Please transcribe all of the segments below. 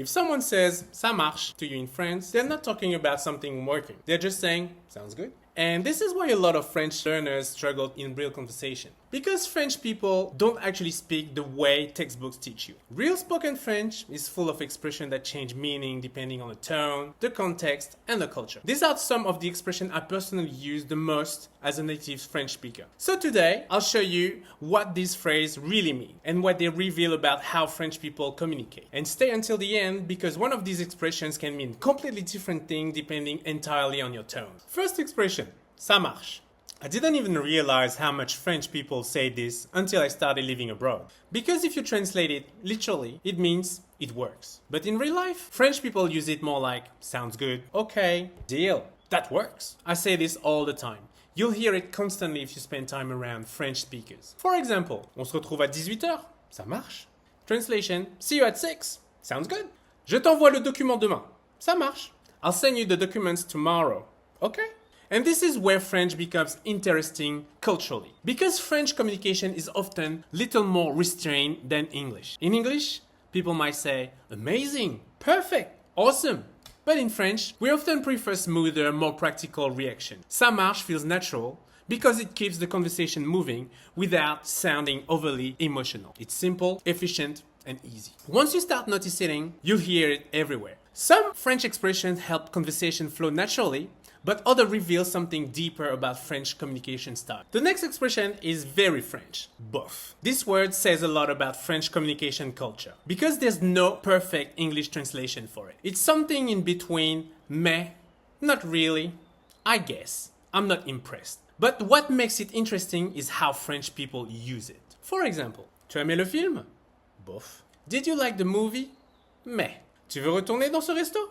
If someone says ça marche to you in France, they're not talking about something working. They're just saying sounds good. And this is why a lot of French learners struggle in real conversation. Because French people don't actually speak the way textbooks teach you. Real spoken French is full of expressions that change meaning depending on the tone, the context, and the culture. These are some of the expressions I personally use the most as a native French speaker. So today, I'll show you what these phrases really mean and what they reveal about how French people communicate. And stay until the end because one of these expressions can mean completely different things depending entirely on your tone. First expression, ça marche. I didn't even realize how much French people say this until I started living abroad. Because if you translate it literally, it means it works. But in real life, French people use it more like sounds good, okay, deal, that works. I say this all the time. You'll hear it constantly if you spend time around French speakers. For example, on se retrouve à 18h, ça marche. Translation, see you at 6, sounds good. Je t'envoie le document demain, ça marche. I'll send you the documents tomorrow, okay? And this is where French becomes interesting culturally. Because French communication is often little more restrained than English. In English, people might say, amazing, perfect, awesome. But in French, we often prefer smoother, more practical reaction. Ça marche feels natural because it keeps the conversation moving without sounding overly emotional. It's simple, efficient, and easy. Once you start noticing, you'll hear it everywhere. Some French expressions help conversation flow naturally, but others reveal something deeper about French communication style. The next expression is very French, bof. This word says a lot about French communication culture because there's no perfect English translation for it. It's something in between mais, not really, I guess, I'm not impressed. But what makes it interesting is how French people use it. For example, tu as aimé le film? Bof. Did you like the movie? Mais. Tu veux retourner dans ce resto?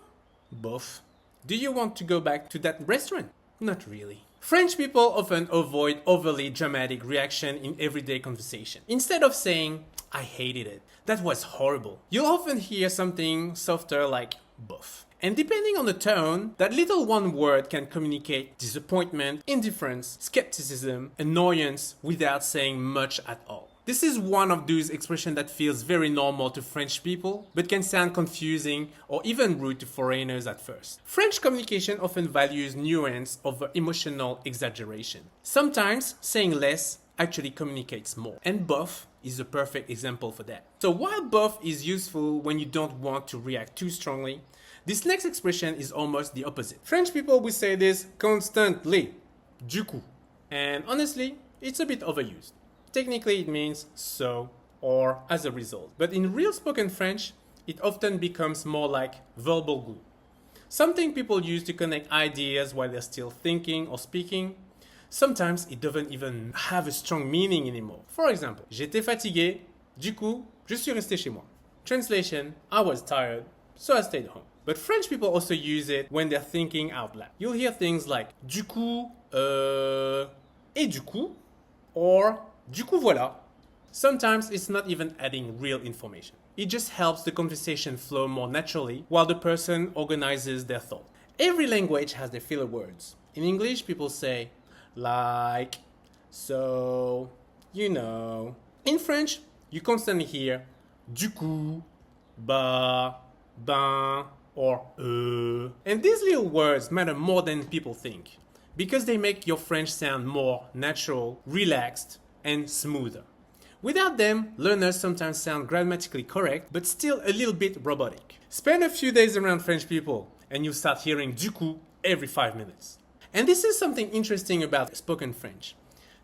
Bof. Do you want to go back to that restaurant? Not really. French people often avoid overly dramatic reaction in everyday conversation. Instead of saying, I hated it, that was horrible, you'll often hear something softer like bof. And depending on the tone, that little one word can communicate disappointment, indifference, skepticism, annoyance without saying much at all. This is one of those expressions that feels very normal to French people, but can sound confusing or even rude to foreigners at first. French communication often values nuance over emotional exaggeration. Sometimes saying less actually communicates more, and bof is a perfect example for that. So while bof is useful when you don't want to react too strongly, this next expression is almost the opposite. French people will say this constantly, du coup, and honestly, it's a bit overused. Technically, it means so or as a result. But in real spoken French, it often becomes more like verbal glue. Something people use to connect ideas while they're still thinking or speaking. Sometimes it doesn't even have a strong meaning anymore. For example, j'étais fatigué, du coup, je suis resté chez moi. Translation, I was tired, so I stayed home. But French people also use it when they're thinking out loud. You'll hear things like du coup, et du coup, or du coup voilà. Sometimes it's not even adding real information. It just helps the conversation flow more naturally while the person organizes their thought. Every language has their filler words. In English, people say like, so, you know. In French, you constantly hear du coup, bah, ben, or And these little words matter more than people think because they make your French sound more natural, relaxed, and smoother. Without them, learners sometimes sound grammatically correct, but still a little bit robotic. Spend a few days around French people, and you'll start hearing du coup every 5 minutes. And this is something interesting about spoken French.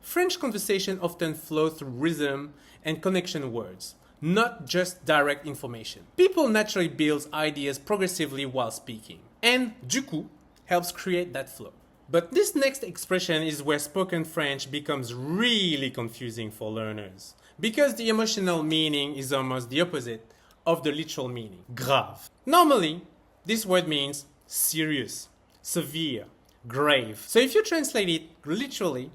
French conversation often flow through rhythm and connection words, not just direct information. People naturally build ideas progressively while speaking, and du coup helps create that flow. But this next expression is where spoken French becomes really confusing for learners, because the emotional meaning is almost the opposite of the literal meaning, grave. Normally, this word means serious, severe, grave. So if you translate it literally,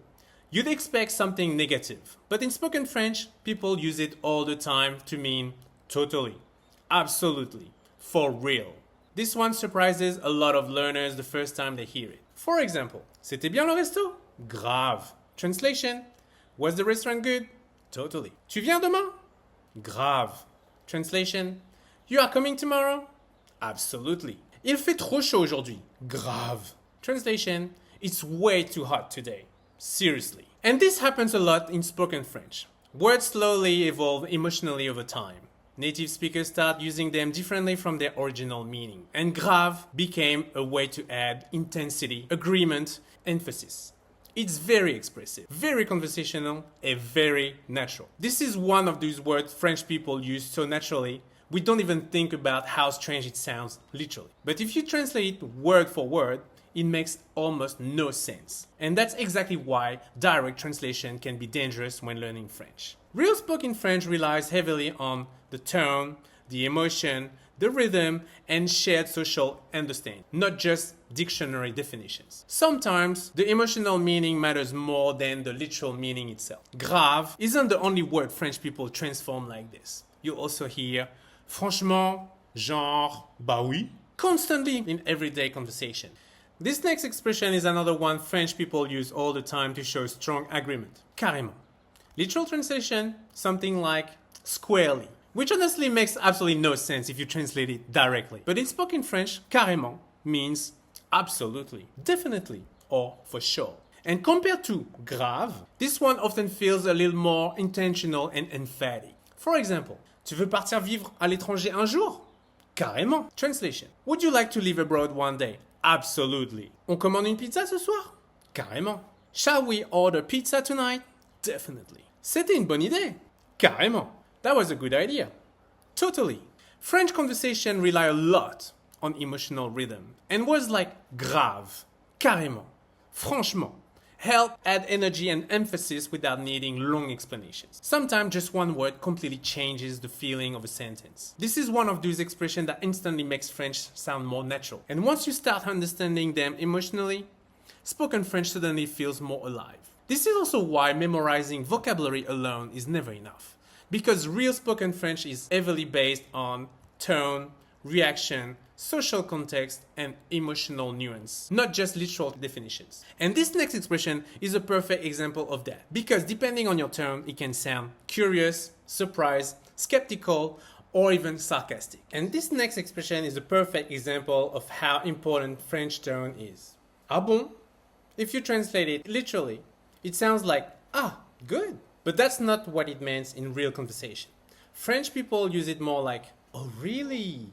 you'd expect something negative. But in spoken French, people use it all the time to mean totally, absolutely, for real. This one surprises a lot of learners the first time they hear it. For example, c'était bien le resto? Grave. Translation, was the restaurant good? Totally. Tu viens demain? Grave. Translation, you are coming tomorrow? Absolutely. Il fait trop chaud aujourd'hui. Grave. Translation, it's way too hot today. Seriously. And this happens a lot in spoken French. Words slowly evolve emotionally over time. Native speakers start using them differently from their original meaning. And grave became a way to add intensity, agreement, emphasis. It's very expressive, very conversational, and very natural. This is one of those words French people use so naturally, we don't even think about how strange it sounds literally. But if you translate it word for word, it makes almost no sense. And that's exactly why direct translation can be dangerous when learning French. Real spoken French relies heavily on the tone, the emotion, the rhythm, and shared social understanding, not just dictionary definitions. Sometimes the emotional meaning matters more than the literal meaning itself. Grave isn't the only word French people transform like this. You also hear franchement, genre, bah oui, constantly in everyday conversation. This next expression is another one French people use all the time to show strong agreement. Carrément. Literal translation, something like squarely, which honestly makes absolutely no sense if you translate it directly. But in spoken French, carrément means absolutely, definitely, or for sure. And compared to grave, this one often feels a little more intentional and emphatic. For example, tu veux partir vivre à l'étranger un jour? Carrément. Translation. Would you like to live abroad one day? Absolutely. On commande une pizza ce soir? Carrément. Shall we order pizza tonight? Definitely. C'était une bonne idée? Carrément. That was a good idea. Totally. French conversation rely a lot on emotional rhythm, and words like grave, carrément, franchement help add energy and emphasis without needing long explanations. Sometimes just one word completely changes the feeling of a sentence. This is one of those expressions that instantly makes French sound more natural. And once you start understanding them emotionally, spoken French suddenly feels more alive. This is also why memorizing vocabulary alone is never enough, because real spoken French is heavily based on tone, reaction, social context, and emotional nuance, not just literal definitions. And this next expression is a perfect example of that, because depending on your tone, it can sound curious, surprised, skeptical, or even sarcastic. And this next expression is a perfect example of how important French tone is. Ah bon? If you translate it literally, it sounds like, ah, good. But that's not what it means in real conversation. French people use it more like, oh really?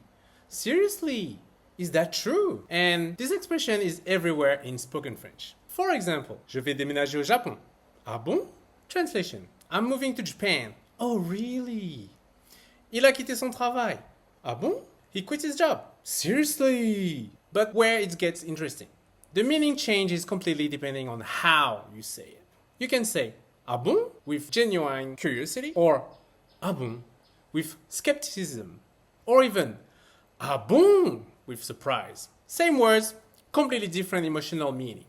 Seriously? Is that true? And this expression is everywhere in spoken French. For example, je vais déménager au Japon. Ah bon? Translation. I'm moving to Japan. Oh really? Il a quitté son travail. Ah bon? He quit his job. Seriously? But where it gets interesting, the meaning changes completely depending on how you say it. You can say, ah bon? With genuine curiosity, or ah bon? With skepticism, or even ah bon? With surprise. Same words, completely different emotional meaning.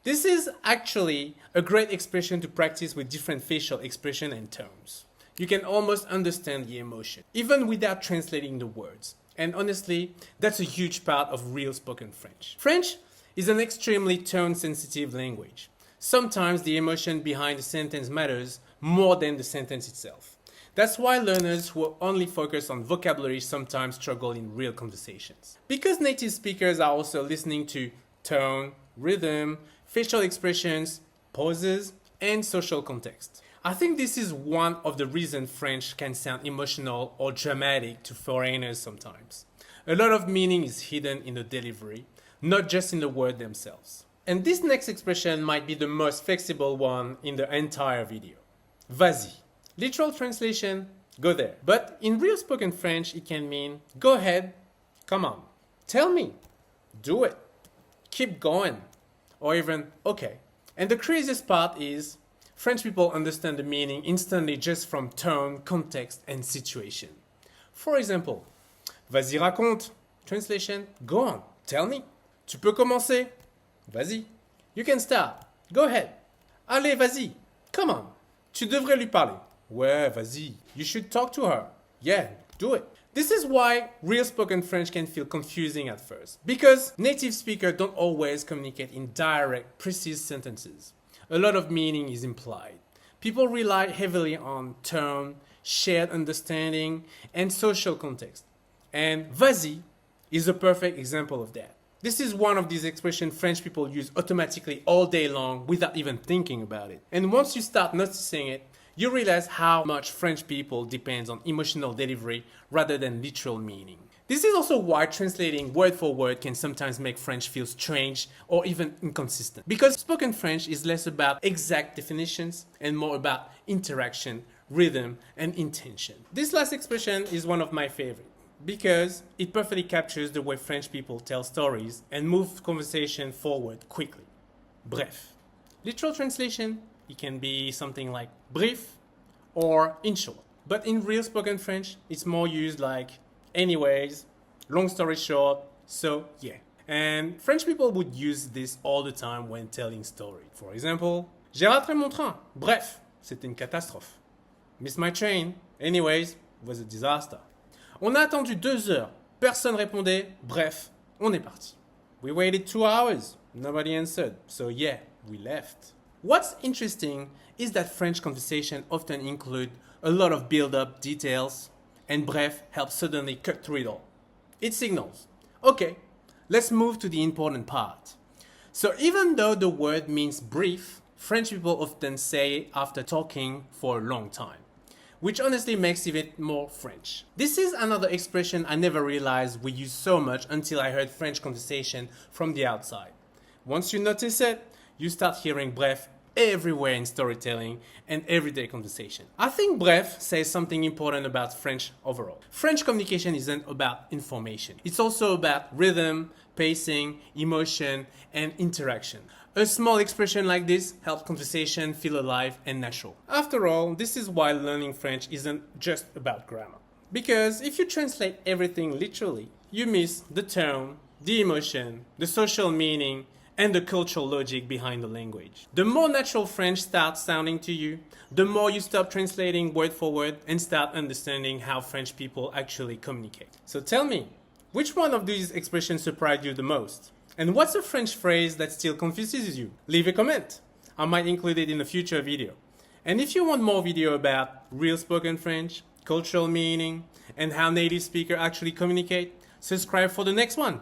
This is actually a great expression to practice with different facial expression and tones. You can almost understand the emotion, even without translating the words. And honestly, that's a huge part of real spoken French. French is an extremely tone-sensitive language. Sometimes the emotion behind the sentence matters more than the sentence itself. That's why learners who only focus on vocabulary sometimes struggle in real conversations. Because native speakers are also listening to tone, rhythm, facial expressions, pauses, and social context. I think this is one of the reasons French can sound emotional or dramatic to foreigners sometimes. A lot of meaning is hidden in the delivery, not just in the words themselves. And this next expression might be the most flexible one in the entire video. Vas-y. Literal translation, go there. But in real spoken French, it can mean go ahead, come on, tell me, do it, keep going, or even okay. And the craziest part is French people understand the meaning instantly just from tone, context, and situation. For example, vas-y raconte. Translation, go on, tell me. Tu peux commencer. Vas-y. You can start. Go ahead. Allez, vas-y. Come on. Tu devrais lui parler. Ouais, vas-y. You should talk to her. Yeah, do it. This is why real spoken French can feel confusing at first, because native speakers don't always communicate in direct, precise sentences. A lot of meaning is implied. People rely heavily on tone, shared understanding, and social context. And vas-y is a perfect example of that. This is one of these expressions French people use automatically all day long without even thinking about it. And once you start noticing it, you realize how much French people depends on emotional delivery rather than literal meaning. This is also why translating word for word can sometimes make French feel strange or even inconsistent. Because spoken French is less about exact definitions and more about interaction, rhythm, and intention. This last expression is one of my favorites because it perfectly captures the way French people tell stories and move conversation forward quickly. Bref. Literal translation, it can be something like brief or in short. But in real spoken French, it's more used like anyways, long story short, so yeah. And French people would use this all the time when telling stories. For example, j'ai raté mon train. Bref, c'était une catastrophe. Missed my train. Anyways, was a disaster. On a attendu 2 heures. Personne répondait. Bref, on est parti. We waited 2 hours. Nobody answered. So yeah, we left. What's interesting is that French conversation often include a lot of build-up details, and bref helps suddenly cut through it all. It signals, okay, let's move to the important part. So even though the word means brief, French people often say it after talking for a long time, which honestly makes it more French. This is another expression I never realized we use so much until I heard French conversation from the outside. Once you notice it, you start hearing bref everywhere in storytelling and everyday conversation. I think bref says something important about French overall. French communication isn't about information. It's also about rhythm, pacing, emotion, and interaction. A small expression like this helps conversation feel alive and natural. After all, this is why learning French isn't just about grammar. Because if you translate everything literally, you miss the tone, the emotion, the social meaning, and the cultural logic behind the language. The more natural French starts sounding to you, the more you stop translating word for word and start understanding how French people actually communicate. So tell me, which one of these expressions surprised you the most? And what's a French phrase that still confuses you? Leave a comment. I might include it in a future video. And if you want more video about real spoken French, cultural meaning, and how native speakers actually communicate, subscribe for the next one.